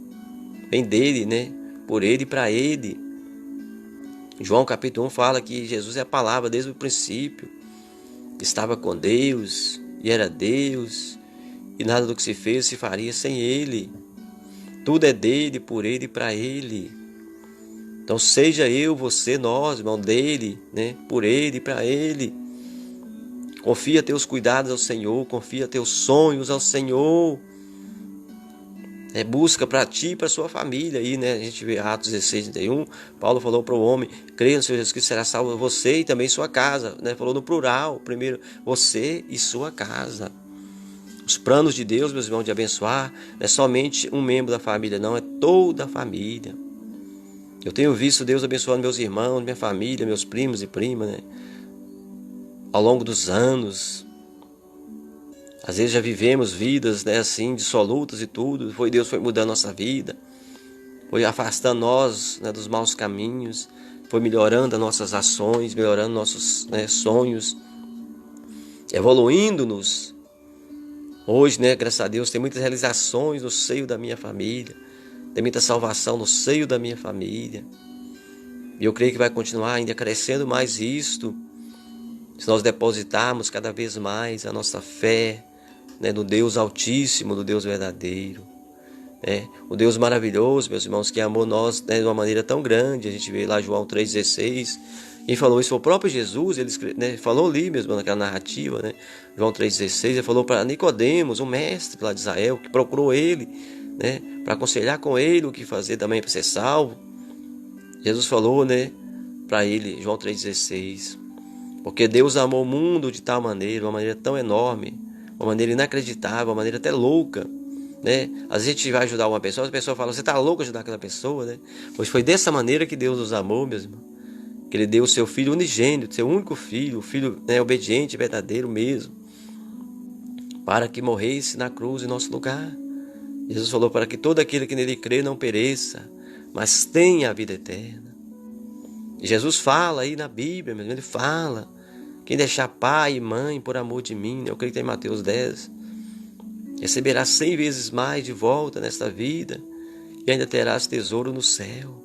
vem dele, né? Por Ele e para Ele. João capítulo 1 fala que Jesus é a palavra desde o princípio. Estava com Deus e era Deus, e nada do que se fez se faria sem Ele. Tudo é dele, por Ele e para Ele. Então seja eu, você, nós, irmão, dele, né? Por Ele e para Ele. Confia teus cuidados ao Senhor, confia teus sonhos ao Senhor. Busca para ti e para sua família. Aí, né? A gente vê Atos 16:31, Paulo falou para o homem: creia no Senhor Jesus Cristo, será salvo você e também sua casa, né? Falou no plural, primeiro você e sua casa. Os planos de Deus, meus irmãos, de abençoar, não é somente um membro da família, não, é toda a família. Eu tenho visto Deus abençoando meus irmãos, minha família, meus primos e primas, né? Ao longo dos anos. Às vezes já vivemos vidas, né, assim, dissolutas e tudo. Deus foi mudando nossa vida, foi afastando nós, né, dos maus caminhos, foi melhorando as nossas ações, melhorando nossos, né, sonhos, evoluindo-nos. Hoje, né, graças a Deus, tem muitas realizações no seio da minha família, tem muita salvação no seio da minha família. E eu creio que vai continuar ainda crescendo mais isto, Se nós depositarmos cada vez mais a nossa fé, né, no Deus Altíssimo, no Deus verdadeiro, né, o Deus maravilhoso, meus irmãos, que amou nós, né, de uma maneira tão grande. A gente vê lá João 3,16. Quem falou isso foi o próprio Jesus. Ele, né, falou ali mesmo naquela narrativa, né, João 3,16. Ele falou para Nicodemos, um mestre lá de Israel, que procurou ele, né, para aconselhar com ele o que fazer também para ser salvo. Jesus falou, né, para ele, João 3,16. Porque Deus amou o mundo de tal maneira, uma maneira tão enorme, uma maneira inacreditável, uma maneira até louca, né? Às vezes a gente vai ajudar uma pessoa, a pessoa fala, você está louco ajudar aquela pessoa, né? Pois foi dessa maneira que Deus nos amou, meus irmãos. Que Ele deu o seu Filho unigênito, seu único Filho, o Filho, né, obediente, verdadeiro mesmo, para que morresse na cruz em nosso lugar. Jesus falou para que todo aquele que nele crê não pereça, mas tenha a vida eterna. E Jesus fala aí na Bíblia, mesmo, ele fala, quem deixar pai e mãe por amor de mim, eu creio que tem Mateus 10, receberá 100 vezes mais de volta nesta vida e ainda terás tesouro no céu.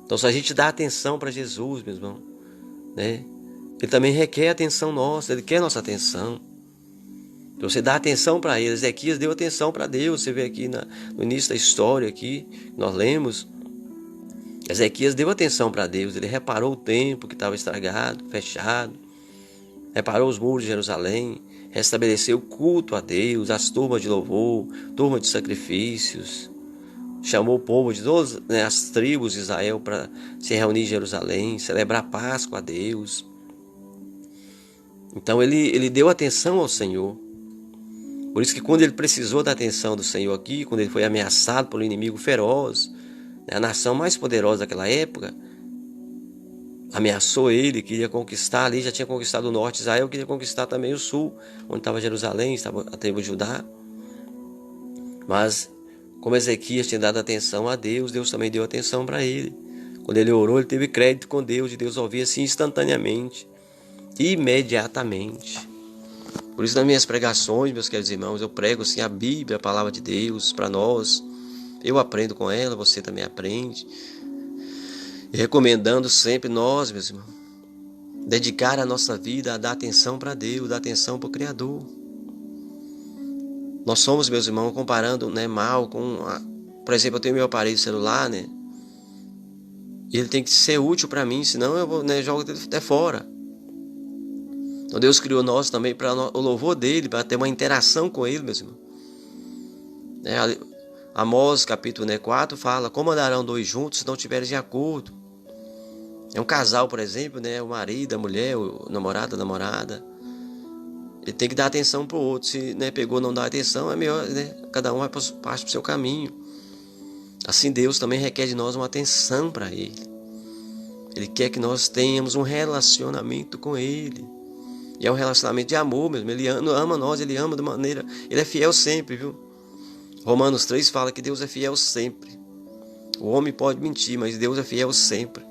Então, se a gente dá atenção para Jesus, meu irmão, né, ele também requer atenção nossa, ele quer nossa atenção. Então, você dá atenção para ele. Ezequias deu atenção para Deus. Você vê aqui no início da história, aqui, nós lemos, Ezequias deu atenção para Deus, ele reparou o templo que estava estragado, fechado, reparou os muros de Jerusalém, restabeleceu o culto a Deus, as turmas de louvor, turma de sacrifícios, chamou o povo de todas, né, as tribos de Israel para se reunir em Jerusalém, celebrar a Páscoa a Deus. Então ele deu atenção ao Senhor. Por isso que quando ele precisou da atenção do Senhor aqui, quando ele foi ameaçado por um inimigo feroz, a nação mais poderosa daquela época ameaçou ele, queria conquistar ali, já tinha conquistado o norte de Israel, queria conquistar também o sul, onde estava Jerusalém, estava a tribo de Judá. Mas como Ezequias tinha dado atenção a Deus, Deus também deu atenção para ele. Quando ele orou, ele teve crédito com Deus, e Deus ouvia assim instantaneamente, imediatamente. Por isso nas minhas pregações, meus queridos irmãos, eu prego assim a Bíblia, a palavra de Deus para nós. Eu aprendo com ela, você também aprende. E recomendando sempre nós, meus irmãos, dedicar a nossa vida a dar atenção para Deus, dar atenção para o Criador. Nós somos, meus irmãos, comparando, né, mal com... Por exemplo, eu tenho meu aparelho celular, né? E ele tem que ser útil para mim, senão eu vou, né, jogo até fora. Então Deus criou nós também para o louvor dele, para ter uma interação com ele, meus irmãos. Amós capítulo 4 fala, como andarão dois juntos se não tiverem de acordo? É um casal, por exemplo, né, o marido, a mulher, o namorado, a namorada. Ele tem que dar atenção para o outro. Se, né, pegou não dá atenção, é melhor, né, cada um vai parte para o seu caminho. Assim Deus também requer de nós uma atenção para Ele. Ele quer que nós tenhamos um relacionamento com Ele. E é um relacionamento de amor mesmo. Ele ama nós, Ele ama de maneira... Ele é fiel sempre, viu? Romanos 3 fala que Deus é fiel sempre. O homem pode mentir, mas Deus é fiel sempre.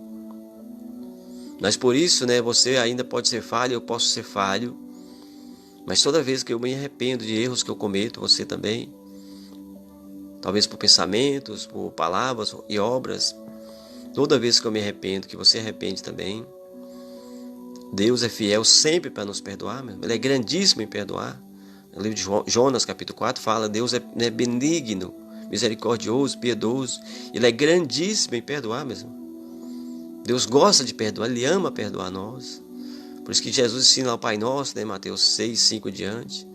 Mas por isso, né, você ainda pode ser falho, eu posso ser falho. Mas toda vez que eu me arrependo de erros que eu cometo, você também. Talvez por pensamentos, por palavras e obras. Toda vez que eu me arrependo, que você arrepende também. Deus é fiel sempre para nos perdoar. Mesmo. Ele é grandíssimo em perdoar. No livro de Jonas, capítulo 4, fala, Deus é benigno, misericordioso, piedoso. Ele é grandíssimo em perdoar mesmo. Deus gosta de perdoar, Ele ama perdoar nós. Por isso que Jesus ensina ao Pai Nosso, né, Mateus 6, 5 diante.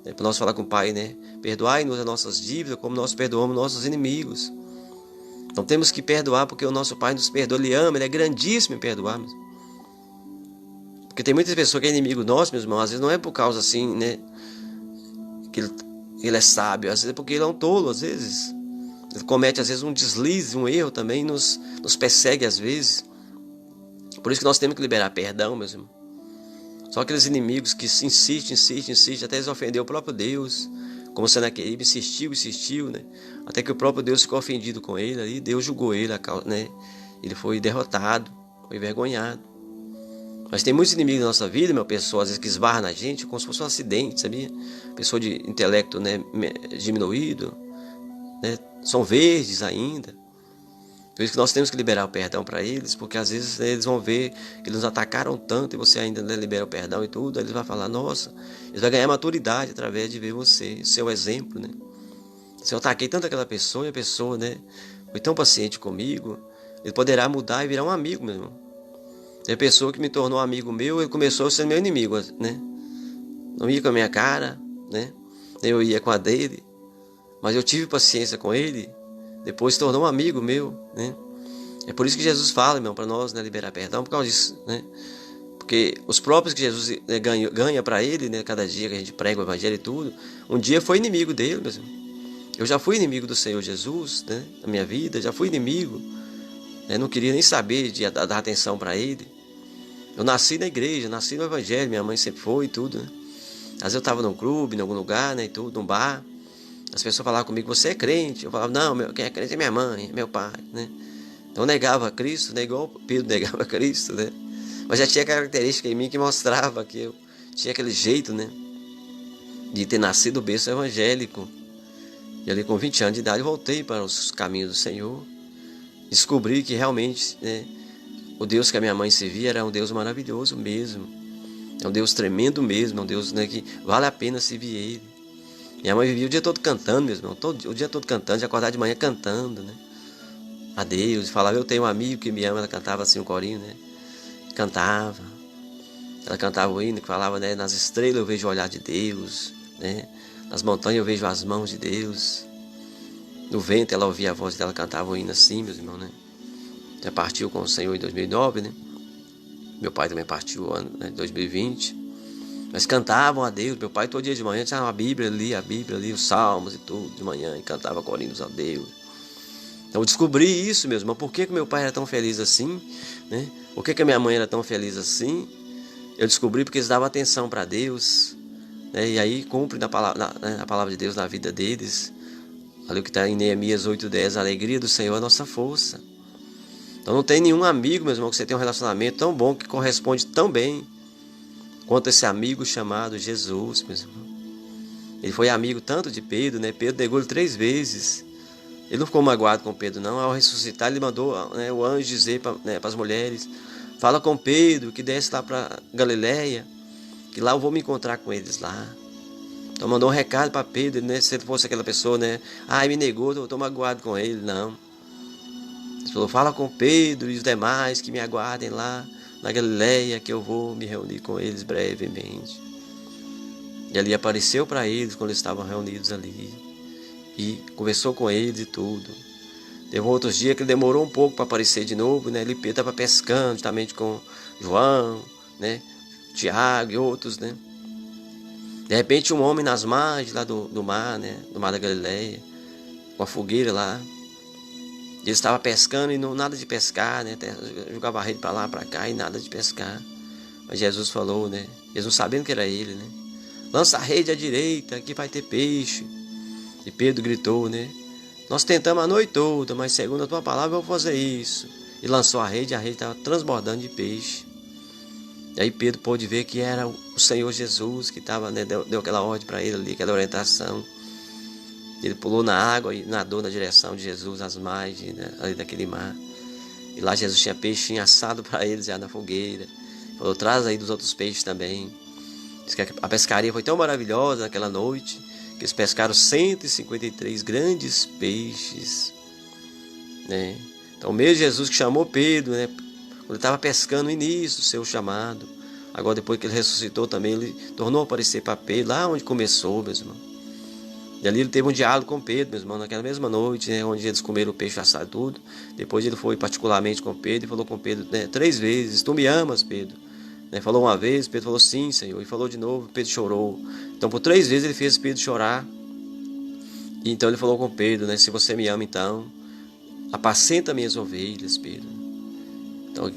Né, para nós falar com o Pai, né? Perdoai-nos as nossas dívidas, como nós perdoamos nossos inimigos. Então temos que perdoar, porque o nosso Pai nos perdoa, Ele ama, Ele é grandíssimo em perdoar mesmo. Porque tem muitas pessoas que é inimigo nosso, meus irmãos, às vezes não é por causa assim, né? Que ele é sábio, às vezes é porque ele é um tolo, às vezes. Ele comete, às vezes, um deslize, um erro também, nos persegue, às vezes. Por isso que nós temos que liberar perdão, meus irmãos. Só aqueles inimigos que insistem, até eles ofender o próprio Deus. Como Senaqueribe insistiu, né? Até que o próprio Deus ficou ofendido com ele, aí Deus julgou ele, né? Ele foi derrotado, foi envergonhado. Mas tem muitos inimigos na nossa vida, meu pessoal, às vezes que esbarra na gente, como se fosse um acidente, sabia? Pessoa de intelecto, né, diminuído, né? São verdes ainda. Por isso que nós temos que liberar o perdão para eles, porque às vezes eles vão ver que eles nos atacaram tanto e você ainda libera o perdão e tudo, aí eles vão falar, nossa, eles vão ganhar maturidade através de ver você, seu exemplo, né? Se eu ataquei tanto aquela pessoa e a pessoa, né, foi tão paciente comigo, ele poderá mudar e virar um amigo, meu irmão. Tem pessoa que me tornou amigo meu, ele começou a ser meu inimigo, né? Não ia com a minha cara, né? Eu ia com a dele, mas eu tive paciência com ele, depois se tornou um amigo meu, né? É por isso que Jesus fala, irmão, para nós, né, liberar perdão, por causa disso, né? Porque os próprios que Jesus, né, ganha para ele, né, cada dia que a gente prega o evangelho e tudo, um dia foi inimigo dele, mesmo. Eu já fui inimigo do Senhor Jesus, né, na minha vida, já fui inimigo, né, não queria nem saber de dar atenção para ele. Eu nasci na igreja, nasci no evangelho, minha mãe sempre foi e tudo, né? Às vezes eu estava num clube, em algum lugar, né, e tudo, num bar, as pessoas falavam comigo, você é crente? Eu falava, não, quem é crente é minha mãe, é meu pai, né? Então eu negava Cristo, né, igual Pedro negava Cristo, né? Mas já tinha característica em mim que mostrava que eu tinha aquele jeito, né, de ter nascido berço evangélico. E ali com 20 anos de idade voltei para os caminhos do Senhor. Descobri que realmente, né, o Deus que a minha mãe servia era um Deus maravilhoso mesmo. É um Deus tremendo mesmo, é um Deus, né, que vale a pena servir Ele. Minha mãe vivia o dia todo cantando mesmo, o dia todo cantando, de acordar de manhã cantando, né, a Deus. Falava, eu tenho um amigo que me ama, ela cantava assim um corinho, né, cantava. Ela cantava o hino que falava, né, nas estrelas eu vejo o olhar de Deus, né, nas montanhas eu vejo as mãos de Deus. No vento ela ouvia a voz dela, cantava o hino assim, meus irmãos, né. Já partiu com o Senhor em 2009, né. Meu pai também partiu no ano, né, 2020. Mas cantavam a Deus. Meu pai todo dia de manhã tinha a Bíblia ali, os salmos e tudo de manhã, e cantava corinhos a Deus. Então eu descobri isso, meu irmão. Por que meu pai era tão feliz assim, né? Por que a minha mãe era tão feliz assim? Eu descobri porque eles davam atenção para Deus, né? E aí cumpre a palavra de Deus na vida deles. Ali o que está em Neemias 8:10, a alegria do Senhor é a nossa força. Então não tem nenhum amigo, meu irmão, que você tenha um relacionamento tão bom, que corresponde tão bem quanto esse amigo chamado Jesus, meu irmão. Ele foi amigo tanto de Pedro, né? Pedro negou ele 3 vezes. Ele não ficou magoado com Pedro, não. Ao ressuscitar, ele mandou, né, o anjo dizer para, né, as mulheres, fala com Pedro que desce lá para Galileia, que lá eu vou me encontrar com eles lá. Então mandou um recado para Pedro, né? Se ele fosse aquela pessoa, né? Me negou, eu estou magoado com ele. Não. Ele falou, fala com Pedro e os demais que me aguardem lá na Galileia, que eu vou me reunir com eles brevemente. E ali apareceu para eles quando eles estavam reunidos ali. E conversou com eles e tudo. Teve outros dias que ele demorou um pouco para aparecer de novo, né? Ele estava pescando justamente com João, né? Tiago e outros, né? De repente um homem nas margens lá do mar, né? Do mar da Galileia, com a fogueira lá. Ele estava pescando e não nada de pescar, né? Até jogava a rede para lá, para cá e nada de pescar. Mas Jesus falou, né? Jesus sabendo que era ele, né? Lança a rede à direita, que vai ter peixe. E Pedro gritou, né? Nós tentamos a noite toda, mas segundo a tua palavra eu vou fazer isso. E lançou a rede estava transbordando de peixe. E aí Pedro pôde ver que era o Senhor Jesus que estava, né, deu aquela ordem para ele ali, aquela orientação. Ele pulou na água e nadou na direção de Jesus, às margens, né, ali daquele mar. E lá Jesus tinha peixe assado para eles já na fogueira. Falou, traz aí dos outros peixes também. Diz que a pescaria foi tão maravilhosa naquela noite que eles pescaram 153 grandes peixes, né? Então mesmo Jesus que chamou Pedro, né, quando ele estava pescando no início do seu chamado, agora depois que ele ressuscitou também, ele tornou a aparecer para Pedro, lá onde começou, meu irmão. E ali ele teve um diálogo com Pedro, meu irmão, naquela mesma noite, né, onde eles comeram o peixe assado e tudo. Depois ele foi particularmente com Pedro e falou com Pedro, né, 3 vezes, tu me amas, Pedro? Né, falou uma vez, Pedro falou sim, Senhor, e falou de novo, Pedro chorou. Então por 3 vezes ele fez Pedro chorar. E então ele falou com Pedro, né, se você me ama então, apacenta minhas ovelhas, Pedro. Então,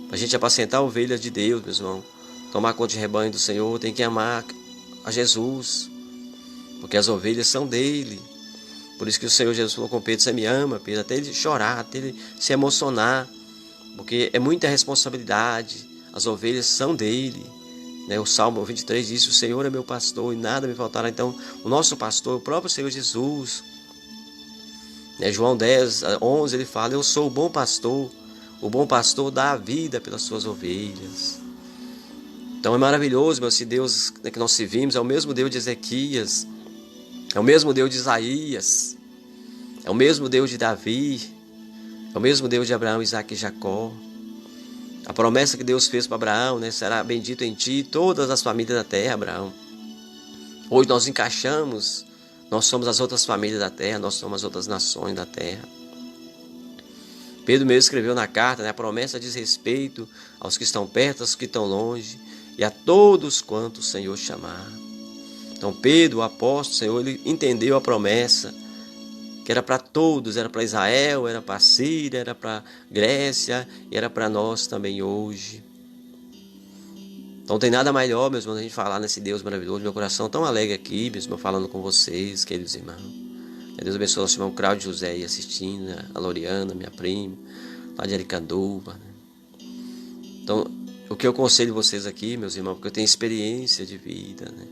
para a gente apacentar ovelhas de Deus, meu irmão, tomar conta de rebanho do Senhor, tem que amar a Jesus, porque as ovelhas são dele. Por isso que o Senhor Jesus falou com Pedro, você me ama, Pedro, até ele chorar, até ele se emocionar, porque é muita responsabilidade, as ovelhas são dele, né? O Salmo 23 diz, o Senhor é meu pastor e nada me faltará. Então o nosso pastor, o próprio Senhor Jesus, João 10, 11, ele fala: eu sou o bom pastor dá a vida pelas suas ovelhas. Então é maravilhoso, meu, esse Deus que nós servimos é o mesmo Deus de Ezequias, é o mesmo Deus de Isaías, é o mesmo Deus de Davi, é o mesmo Deus de Abraão, Isaque e Jacó. A promessa que Deus fez para Abraão, né, será bendito em ti todas as famílias da terra, Abraão. Hoje nós encaixamos, nós somos as outras famílias da terra, nós somos as outras nações da terra. Pedro mesmo escreveu na carta, né, a promessa diz respeito aos que estão perto, aos que estão longe, e a todos quantos o Senhor chamar. Então Pedro, o apóstolo, o Senhor, ele entendeu a promessa, que era para todos, era para Israel, era para a Síria, era para Grécia, e era para nós também hoje. Então não tem nada melhor, meus irmãos, a gente falar nesse Deus maravilhoso. Meu coração tão alegre aqui, meus irmãos, falando com vocês, queridos irmãos. Deus abençoe o nosso irmão Cláudio José aí assistindo, né? A Loriana, minha prima, lá de Aricanduva. Né? Então, o que eu aconselho vocês aqui, meus irmãos, porque eu tenho experiência de vida, né?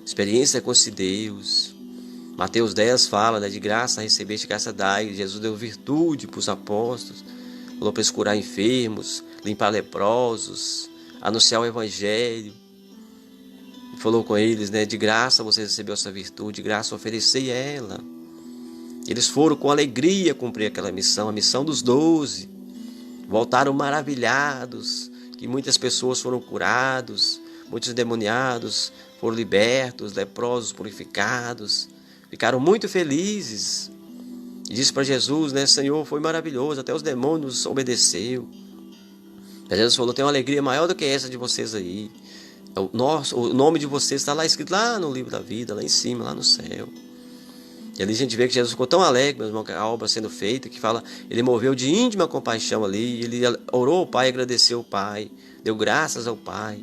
Experiência com esse Deus. Mateus 10 fala, né, de graça recebeste, graça dai. Jesus deu virtude para os apóstolos, falou para eles curar enfermos, limpar leprosos, anunciar o evangelho. Falou com eles, né, de graça você recebeu essa virtude, de graça oferecei ela. Eles foram com alegria cumprir aquela missão, a missão dos 12. Voltaram maravilhados, que muitas pessoas foram curados, muitos endemoniados foram libertos, leprosos purificados. Ficaram muito felizes. E disse para Jesus, né, Senhor, foi maravilhoso, até os demônios obedeceu. E Jesus falou, tem uma alegria maior do que essa de vocês aí. O nome de vocês está lá escrito, lá no livro da vida, lá em cima, lá no céu. E ali a gente vê que Jesus ficou tão alegre, meu irmão, com a obra sendo feita, que fala, ele moveu de íntima compaixão ali, ele orou ao Pai, agradeceu ao Pai, deu graças ao Pai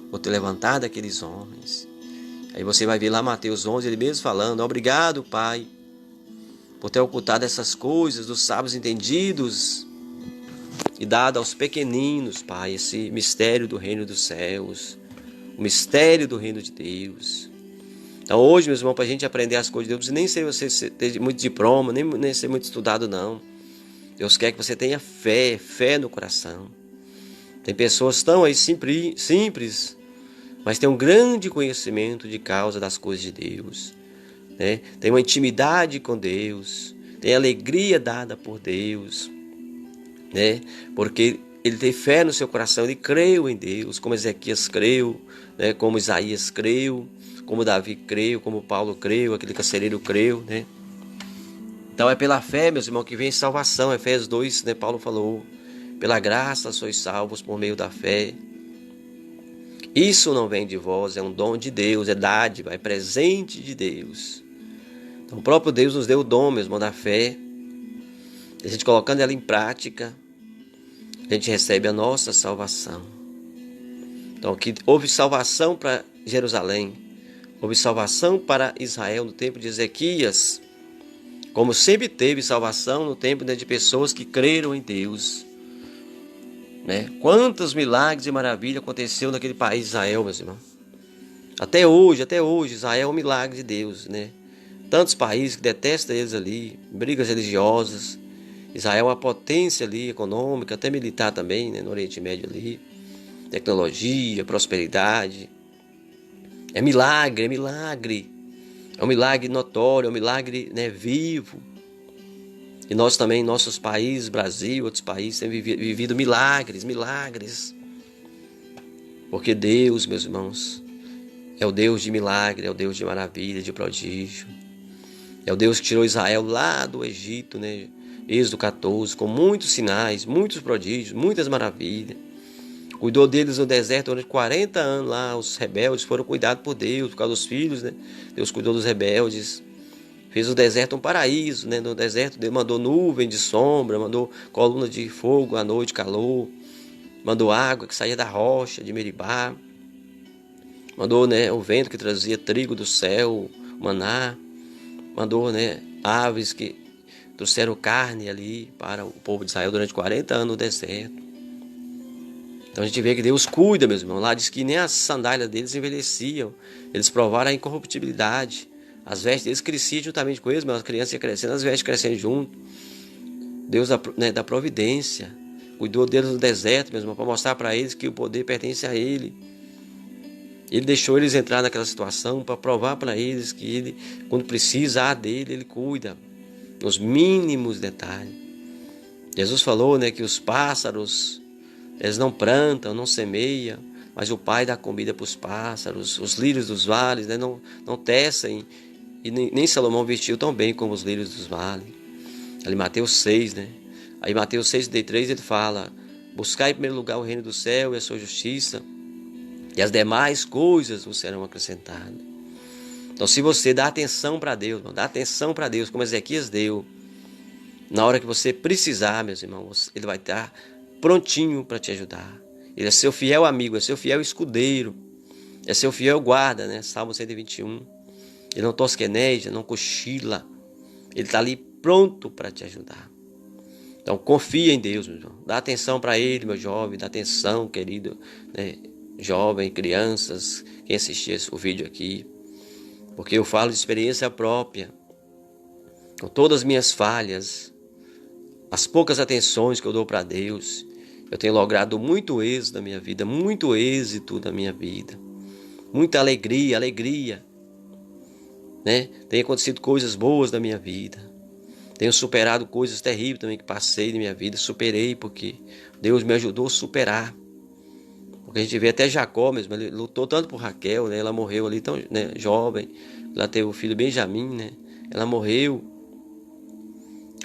por ter levantado aqueles homens. Aí você vai ver lá Mateus 11, ele mesmo falando, obrigado, Pai, por ter ocultado essas coisas dos sábios entendidos e dado aos pequeninos, Pai, esse mistério do reino dos céus, o mistério do reino de Deus. Então hoje, meus irmãos, para a gente aprender as coisas de Deus, nem sei você ter muito diploma, nem ser muito estudado, não. Deus quer que você tenha fé no coração. Tem pessoas tão aí simples, mas tem um grande conhecimento de causa das coisas de Deus, né? Tem uma intimidade com Deus, tem alegria dada por Deus, né? Porque ele tem fé no seu coração, ele creu em Deus, como Ezequias creu, né? Como Isaías creu, como Davi creu, como Paulo creu, aquele carcereiro creu, né? Então é pela fé, meus irmãos, que vem salvação. Efésios 2, né, Paulo falou, pela graça sois salvos por meio da fé. Isso não vem de vós, é um dom de Deus, é dádiva, é presente de Deus. Então o próprio Deus nos deu o dom, meu irmão, da fé. A gente colocando ela em prática, a gente recebe a nossa salvação. Então aqui houve salvação para Jerusalém, houve salvação para Israel no tempo de Ezequias, como sempre teve salvação no tempo, né, de pessoas que creram em Deus, né? Quantos milagres e maravilhas aconteceu naquele país de Israel, meus irmãos. Até hoje, Israel é um milagre de Deus, né? Tantos países que detestam eles ali, brigas religiosas. Israel é uma potência ali, econômica, até militar também, né, no Oriente Médio ali. Tecnologia, prosperidade. É milagre, é milagre. É um milagre notório, é um milagre, né, vivo. E nós também, nossos países, Brasil, outros países, temos vivido milagres. Porque Deus, meus irmãos, é o Deus de milagre, é o Deus de maravilha, de prodígio. É o Deus que tirou Israel lá do Egito, né? Êxodo 14, com muitos sinais, muitos prodígios, muitas maravilhas. Cuidou deles no deserto durante 40 anos lá. Os rebeldes foram cuidados por Deus, por causa dos filhos, né? Deus cuidou dos rebeldes. Fez o deserto um paraíso, né? No deserto Deus mandou nuvem de sombra, mandou coluna de fogo à noite, calor. Mandou água que saía da rocha de Meribá. Mandou, né, o vento que trazia trigo do céu, maná. Mandou, né, aves que trouxeram carne ali para o povo de Israel durante 40 anos no deserto. Então a gente vê que Deus cuida, meus irmãos. Lá diz que nem as sandálias deles envelheciam. Eles provaram a incorruptibilidade. As vestes deles cresciam juntamente com eles, mas as crianças iam crescendo, as vestes crescendo junto. Deus da providência cuidou deles no deserto, meu irmão, para mostrar para eles que o poder pertence a Ele. Ele deixou eles entrar naquela situação para provar para eles que Ele, quando precisar dele, Ele cuida, nos mínimos detalhes. Jesus falou, né, que os pássaros, eles não plantam, não semeiam, mas o Pai dá comida para os pássaros. Os lírios dos vales, né, não tecem, e nem Salomão vestiu tão bem como os lírios dos vales. Ali Mateus 6, né? Aí Mateus 6:33 ele fala: buscai em primeiro lugar o reino do céu e a sua justiça, e as demais coisas vos serão acrescentadas. Então, se você dá atenção para Deus, dá atenção para Deus, como Ezequias deu, na hora que você precisar, meus irmãos, Ele vai estar prontinho para te ajudar. Ele é seu fiel amigo, é seu fiel escudeiro, é seu fiel guarda, né? Salmo 121. Ele não tosqueneja, não cochila. Ele está ali pronto para te ajudar. Então, confia em Deus, meu irmão. Dá atenção para Ele, meu jovem. Dá atenção, querido, né? Jovem, crianças, quem assistir o vídeo aqui. Porque eu falo de experiência própria. Com todas as minhas falhas, as poucas atenções que eu dou para Deus, eu tenho logrado muito êxito na minha vida, muito êxito na minha vida. Muita alegria, né? Tem acontecido coisas boas na minha vida. Tenho superado coisas terríveis também que passei na minha vida. Superei porque Deus me ajudou a superar. Porque a gente vê até Jacó mesmo, ele lutou tanto por Raquel, né? Ela morreu ali tão, né, jovem. Ela teve o filho Benjamim, né? Ela morreu.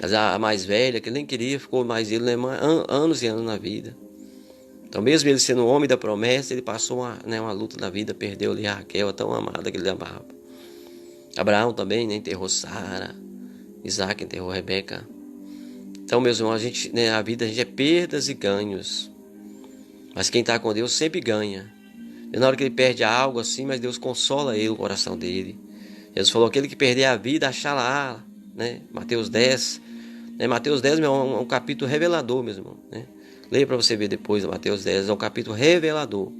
Mas a mais velha, que ele nem queria, ficou mais ele, né, anos e anos na vida. Então, mesmo ele sendo um homem da promessa, ele passou uma luta na vida, perdeu ali a Raquel, a tão amada que ele amava. Abraão também, né, enterrou Sara. Isaac enterrou Rebeca. Então, meus irmãos, a vida a gente é perdas e ganhos. Mas quem está com Deus sempre ganha. E na hora que ele perde algo assim, mas Deus consola ele, o coração dele. Jesus falou: aquele que perder a vida, achá-la, né? Mateus 10. Né? Mateus 10 é um capítulo revelador, meu irmão. Né? Leia para você ver depois, Mateus 10 é um capítulo revelador.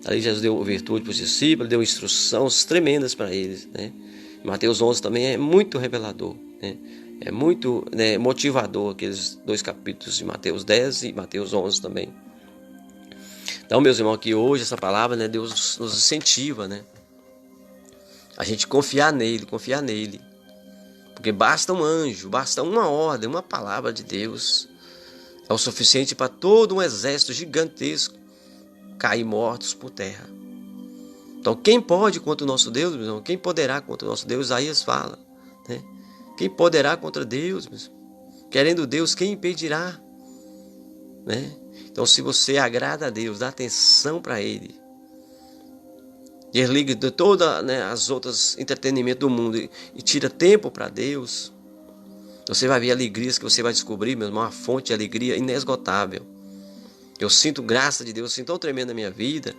Ali Jesus deu virtude para os discípulos, deu instruções tremendas para eles. Né? Mateus 11 também é muito revelador. Né? É muito, né, motivador, aqueles dois capítulos de Mateus 10 e Mateus 11 também. Então, meus irmãos, aqui hoje essa palavra, né, Deus nos incentiva, né, a gente confiar nele. Porque basta um anjo, basta uma ordem, uma palavra de Deus. É o suficiente para todo um exército gigantesco cair mortos por terra. Então, quem pode contra o nosso Deus, meu irmão? Quem poderá contra o nosso Deus? Isaías fala, né? Quem poderá contra Deus, meu irmão? Querendo Deus, quem impedirá? Né? Então, se você agrada a Deus, dá atenção para Ele, desliga de todas, né, as outras entretenimentos do mundo e tira tempo para Deus, você vai ver alegrias que você vai descobrir, meu irmão, uma fonte de alegria inesgotável. Eu sinto graça de Deus assim tão tremenda na minha vida,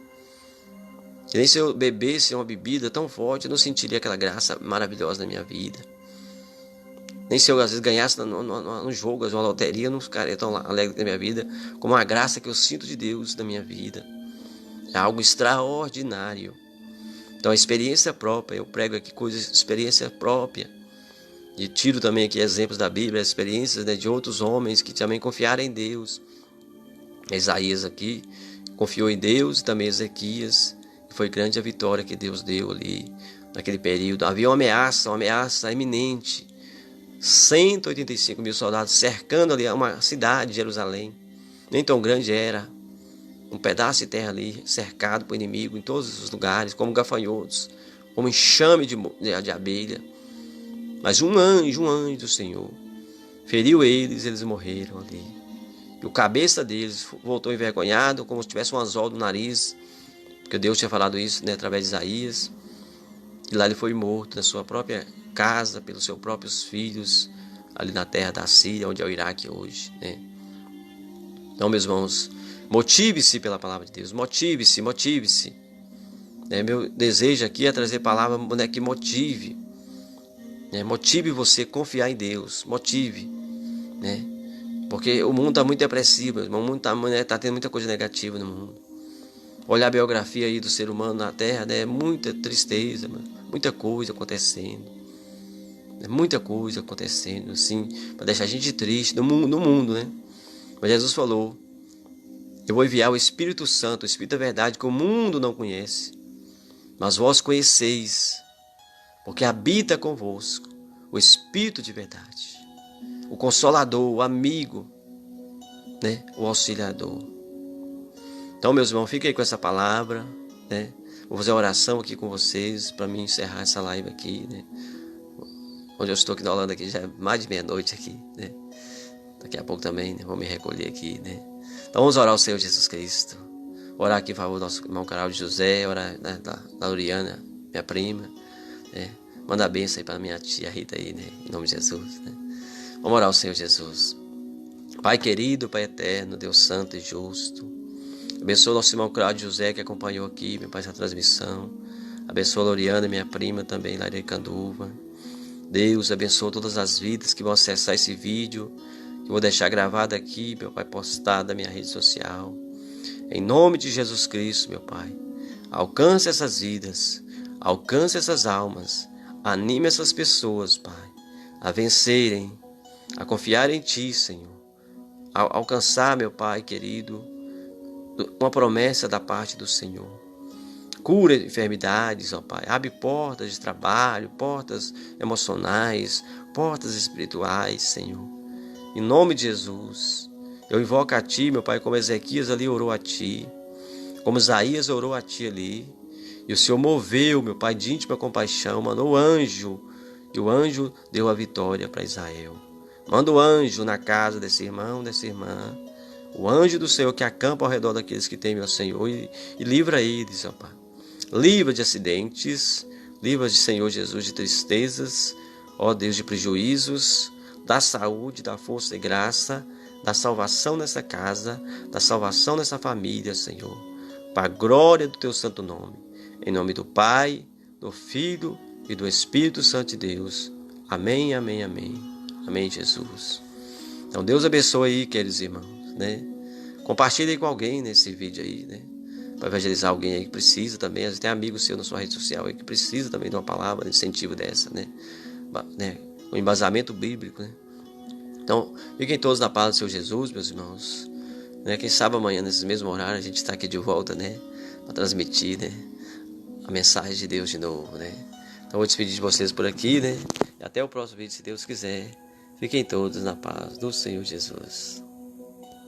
que nem se eu bebesse uma bebida tão forte, eu não sentiria aquela graça maravilhosa na minha vida. Nem se eu às vezes ganhasse no jogo, uma loteria, eu não ficaria tão alegre na minha vida como a graça que eu sinto de Deus na minha vida. É algo extraordinário. Então, a experiência própria, eu prego aqui coisas, experiência própria. E tiro também aqui exemplos da Bíblia, experiências, né, de outros homens que também confiaram em Deus. Isaías aqui confiou em Deus e também Ezequias. E foi grande a vitória que Deus deu ali naquele período. Havia uma ameaça iminente. 185 mil soldados cercando ali uma cidade de Jerusalém. Nem tão grande era. Um pedaço de terra ali, cercado por inimigo em todos os lugares, como gafanhotos, como enxame de abelha. Mas um anjo do Senhor feriu eles morreram ali. E o cabeça deles voltou envergonhado, como se tivesse um anzol no nariz, porque Deus tinha falado isso, né, através de Isaías. E lá ele foi morto na sua própria casa, pelos seus próprios filhos, ali na terra da Síria, onde é o Iraque hoje, né? Então, meus irmãos, motive-se pela palavra de Deus, motive-se. Né? Meu desejo aqui é trazer palavra, né, que motive. Né? Motive você a confiar em Deus, motive. Né? Porque o mundo está muito depressivo, meu irmão. O mundo está tendo muita coisa negativa no mundo. Olhar a biografia aí do ser humano na Terra, né, é muita tristeza, Muita coisa acontecendo. Muita coisa acontecendo, assim, para deixar a gente triste no mundo, né? Mas Jesus falou: eu vou enviar o Espírito Santo, o Espírito da verdade, que o mundo não conhece. Mas vós conheceis, porque habita convosco o Espírito de verdade, o Consolador, o amigo, né? O Auxiliador. Então, meus irmãos, fiquem aí com essa palavra, né? Vou fazer uma oração aqui com vocês para mim encerrar essa live aqui, né? Onde eu estou aqui na Holanda, aqui já é mais de meia-noite aqui, né? Daqui a pouco também, né? Vou me recolher aqui, né? Então vamos orar ao Senhor Jesus Cristo. Orar aqui em favor do nosso irmão Carol de José, orar, né, da Luriana, minha prima, né? Manda a bênção aí para minha tia Rita aí, né? Em nome de Jesus, né? Vamos orar ao Senhor Jesus. Pai querido, Pai eterno, Deus santo e justo. Abençoa o nosso irmão Cláudio José que acompanhou aqui, meu pai, essa transmissão. Abençoa a Loriana, minha prima também, lá de Canduva. Deus abençoa todas as vidas que vão acessar esse vídeo, que eu vou deixar gravado aqui, meu pai, postado na minha rede social. Em nome de Jesus Cristo, meu pai, alcance essas vidas, alcance essas almas, anime essas pessoas, Pai, a vencerem, a confiar em Ti, Senhor, a alcançar, meu Pai querido, uma promessa da parte do Senhor. Cura enfermidades, ó Pai. Abre portas de trabalho, portas emocionais, portas espirituais, Senhor. Em nome de Jesus, eu invoco a Ti, meu Pai, como Ezequias ali orou a Ti, como Isaías orou a Ti ali. E o Senhor moveu, meu Pai, de íntima compaixão, mandou o anjo, e o anjo deu a vitória para Israel. Manda o anjo na casa desse irmão, dessa irmã, o anjo do Senhor que acampa ao redor daqueles que temem ao Senhor e livra eles, ó Pai. Livra de acidentes, livra de Senhor Jesus de tristezas, ó Deus, de prejuízos, da saúde, da força e graça, da salvação nessa casa, da salvação nessa família, Senhor, para a glória do Teu santo nome. Em nome do Pai, do Filho e do Espírito Santo de Deus. Amém, amém, amém. Amém, Jesus. Então Deus abençoe aí, queridos irmãos, né? Compartilhe com alguém nesse vídeo aí, né? Para evangelizar alguém aí que precisa também. Às vezes tem amigos seus na sua rede social aí que precisa também de uma palavra de incentivo dessa, né? Um embasamento bíblico, né? Então, fiquem todos na paz do Senhor Jesus, meus irmãos, né? Quem sabe amanhã, nesse mesmo horário, a gente está aqui de volta, né? Para transmitir, né? A mensagem de Deus de novo, né? Então, vou despedir de vocês por aqui, né? E até o próximo vídeo, se Deus quiser. Fiquem todos na paz do Senhor Jesus.